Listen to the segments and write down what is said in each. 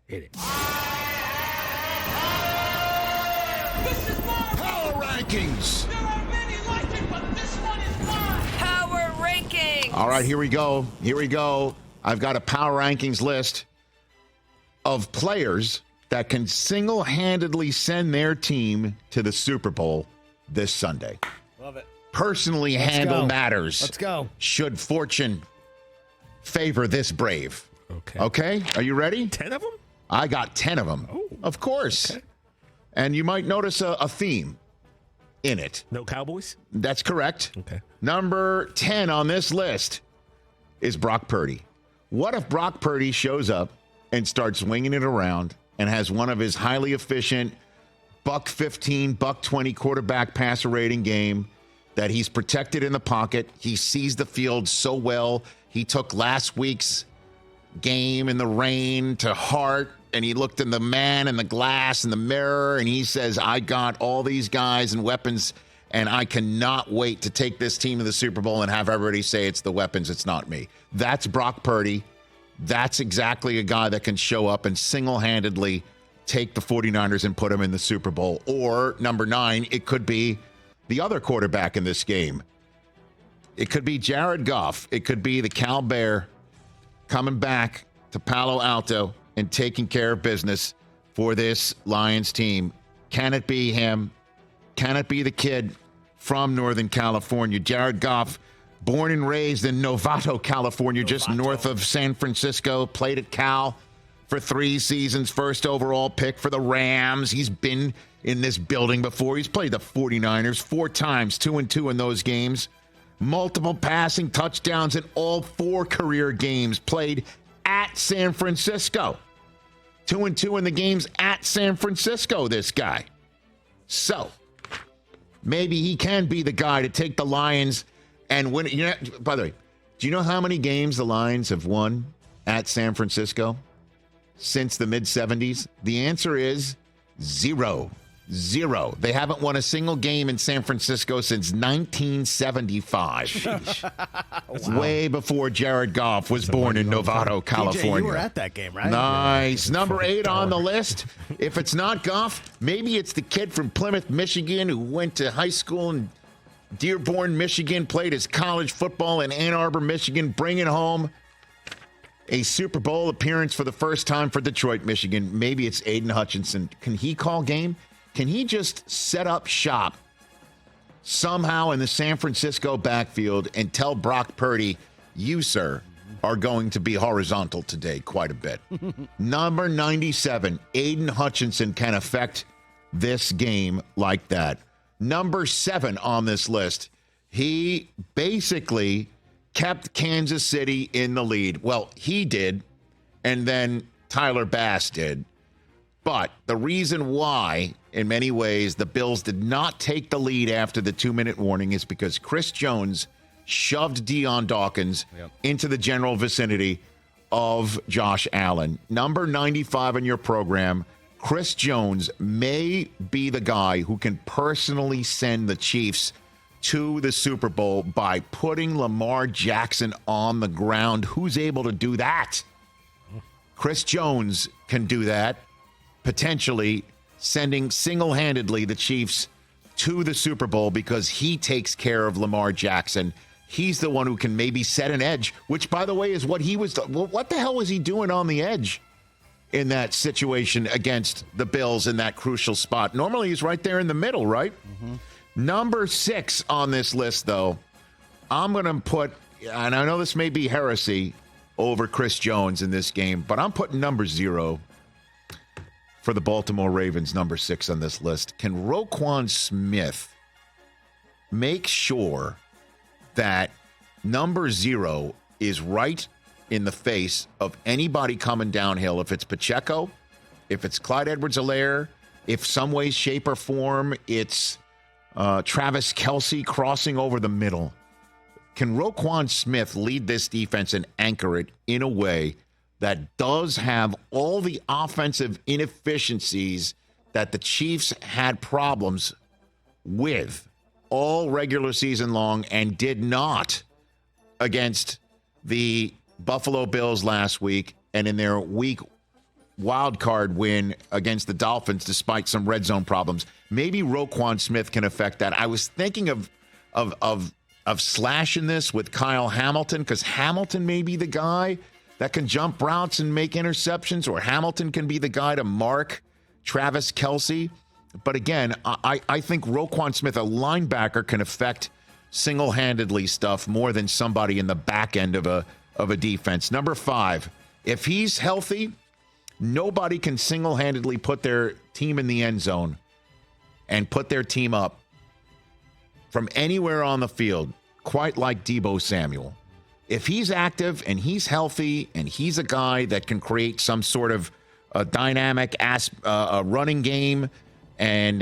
Hit it. This is my Power Rankings. There are many like it, but this one is mine. Power Rankings. All right, here we go. I've got a Power Rankings list of players that can single-handedly send their team to the Super Bowl this Sunday. Love it. Personally handle matters. Let's go. Should fortune favor this brave. Okay? Are you ready? 10 of them? I got 10 of them. Oh. Of course. Okay. And you might notice a theme in it. No Cowboys? That's correct. Okay. Number 10 on this list is Brock Purdy. What if Brock Purdy shows up and starts winging it around and has one of his highly efficient $115, $120 quarterback passer rating game that he's protected in the pocket? He sees the field so well. He took last week's game in the rain to heart, and he looked in the man in the glass in the mirror, and he says, I got all these guys and weapons, and I cannot wait to take this team to the Super Bowl and have everybody say it's the weapons, it's not me. That's Brock Purdy. That's exactly a guy that can show up and single-handedly take the 49ers and put them in the Super Bowl. Or, number 9, it could be the other quarterback in this game. It could be Jared Goff. It could be the Cal Bear coming back to Palo Alto and taking care of business for this Lions team. Can it be him? Can it be the kid from Northern California? Jared Goff, born and raised in Novato, California, just north of San Francisco, played at Cal for 3 seasons, first overall pick for the Rams. He's been in this building before. He's played the 49ers 4 times, 2-2 in those games. Multiple passing touchdowns in all 4 career games played at San Francisco. 2-2 in the games at San Francisco, this guy. So, maybe he can be the guy to take the Lions and win. You know, by the way, do you know how many games the Lions have won at San Francisco since the mid-'70s? The answer is 0. 0. They haven't won a single game in San Francisco since 1975. Wow. Way before Jared Goff was born in Novato, California. DJ, you were at that game, right? Nice. Number 8 on the list. If it's not Goff, maybe it's the kid from Plymouth, Michigan, who went to high school in Dearborn, Michigan, played his college football in Ann Arbor, Michigan, bringing home a Super Bowl appearance for the first time for Detroit, Michigan. Maybe it's Aiden Hutchinson. Can he call game? Can he just set up shop somehow in the San Francisco backfield and tell Brock Purdy, you, sir, are going to be horizontal today quite a bit? Number 97, Aiden Hutchinson can affect this game like that. Number 7 on this list, he basically kept Kansas City in the lead. Well, he did, and then Tyler Bass did. But the reason why, in many ways, the Bills did not take the lead after the 2-minute warning is because Chris Jones shoved Deion Dawkins into the general vicinity of Josh Allen. Number 95 in your program, Chris Jones may be the guy who can personally send the Chiefs to the Super Bowl by putting Lamar Jackson on the ground. Who's able to do that? Chris Jones can do that. Potentially sending single-handedly the Chiefs to the Super Bowl because he takes care of Lamar Jackson. He's the one who can maybe set an edge, which, by the way, is what he was. What the hell was he doing on the edge in that situation against the Bills in that crucial spot? Normally, he's right there in the middle, right? Mm-hmm. Number 6 on this list, though, I'm going to put, and I know this may be heresy over Chris Jones in this game, but I'm putting number 0 for the Baltimore Ravens, number 6 on this list. Can Roquan Smith make sure that number 0 is right in the face of anybody coming downhill? If it's Pacheco, if it's Clyde Edwards-Helaire, if some way, shape, or form it's Travis Kelce crossing over the middle. Can Roquan Smith lead this defense and anchor it in a way that does have all the offensive inefficiencies that the Chiefs had problems with all regular season long and did not against the Buffalo Bills last week and in their week wild card win against the Dolphins despite some red zone problems. Maybe Roquan Smith can affect that. I was thinking of slashing this with Kyle Hamilton, because Hamilton may be the guy that can jump routes and make interceptions, or Hamilton can be the guy to mark Travis Kelce. But again, I think Roquan Smith, a linebacker, can affect single-handedly stuff more than somebody in the back end of a defense. Number 5, if he's healthy, nobody can single-handedly put their team in the end zone and put their team up from anywhere on the field, quite like Deebo Samuel. If he's active and he's healthy and he's a guy that can create some sort of dynamic running game and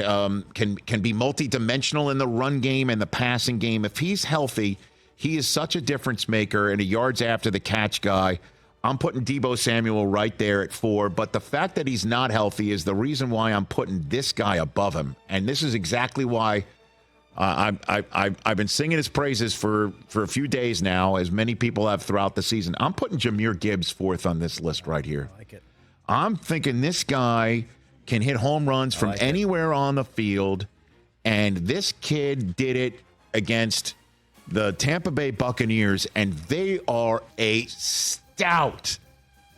can be multidimensional in the run game and the passing game, if he's healthy, he is such a difference maker and a yards after the catch guy. I'm putting Deebo Samuel right there at 4, but the fact that he's not healthy is the reason why I'm putting this guy above him. And this is exactly why I've been singing his praises for a few days now, as many people have throughout the season. I'm putting Jamir Gibbs 4th on this list right here. I like it. I'm thinking this guy can hit home runs from anywhere on the field, and this kid did it against the Tampa Bay Buccaneers, and they are a stout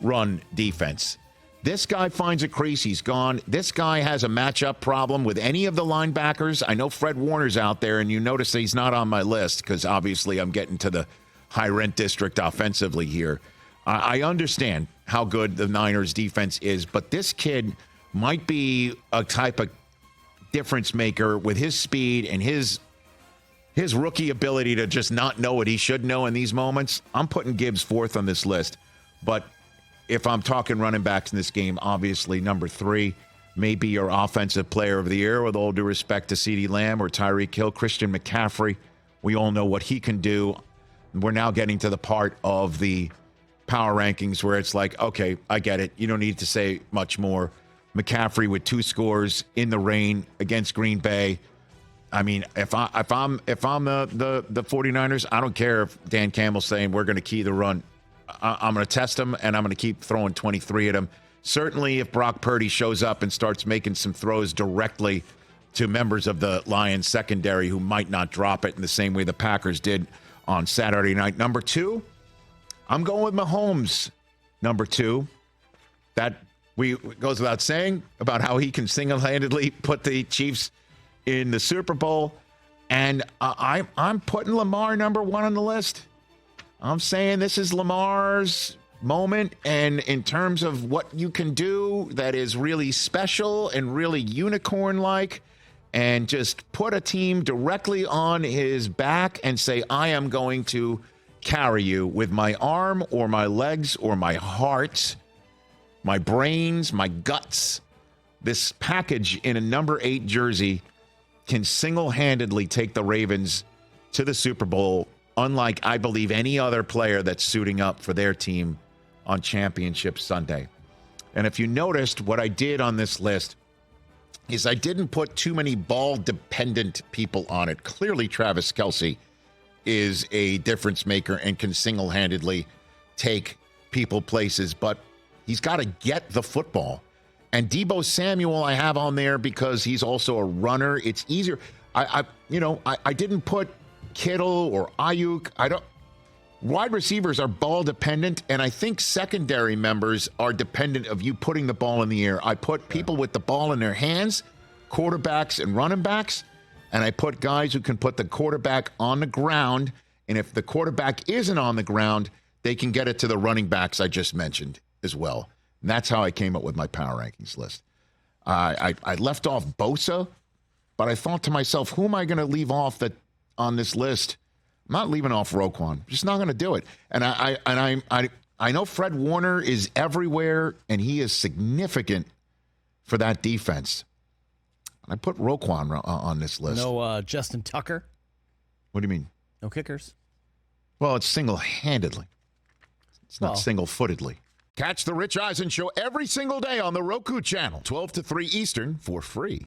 run defense. This guy finds a crease, he's gone. This guy has a matchup problem with any of the linebackers. I know Fred Warner's out there, and you notice that he's not on my list because obviously I'm getting to the high-rent district offensively here. I understand how good the Niners defense is, but this kid might be a type of difference maker with his speed and his rookie ability to just not know what he should know in these moments. I'm putting Gibbs 4th on this list. But if I'm talking running backs in this game, obviously number 3 may be your offensive player of the year, with all due respect to CeeDee Lamb or Tyreek Hill. Christian McCaffrey, we all know what he can do. We're now getting to the part of the power rankings where it's like, okay, I get it. You don't need to say much more. McCaffrey with 2 scores in the rain against Green Bay. I mean, if I'm the 49ers, I don't care if Dan Campbell's saying we're going to key the run. I'm going to test him, and I'm going to keep throwing 23 at him. Certainly, if Brock Purdy shows up and starts making some throws directly to members of the Lions secondary who might not drop it in the same way the Packers did on Saturday night. Number 2, I'm going with Mahomes. Number 2, that goes without saying about how he can single-handedly put the Chiefs in the Super Bowl. And I'm putting Lamar number 1 on the list. I'm saying this is Lamar's moment, and in terms of what you can do that is really special and really unicorn-like, and just put a team directly on his back and say, I am going to carry you with my arm or my legs or my heart, my brains, my guts. This package in a number 8 jersey can single-handedly take the Ravens to the Super Bowl, unlike, I believe, any other player that's suiting up for their team on Championship Sunday. And if you noticed, what I did on this list is I didn't put too many ball-dependent people on it. Clearly, Travis Kelce is a difference maker and can single-handedly take people places, but he's got to get the football. And Deebo Samuel I have on there because he's also a runner. It's easier. I didn't put Kittle or Ayuk. Wide receivers are ball dependent, and I think secondary members are dependent of you putting the ball in the air. I put people with the ball in their hands, quarterbacks and running backs, and I put guys who can put the quarterback on the ground, and if the quarterback isn't on the ground, they can get it to the running backs I just mentioned as well. And that's how I came up with my power rankings list. I left off Bosa, but I thought to myself, who am I going to leave off that on this list? I'm not leaving off Roquan. I'm just not going to do it. And I know Fred Warner is everywhere, and he is significant for that defense. I put Roquan on this list. No Justin Tucker? What do you mean? No kickers? Well, it's single-handedly. It's not single-footedly. Catch the Rich Eisen Show every single day on the Roku channel, 12 to 3 Eastern, for free.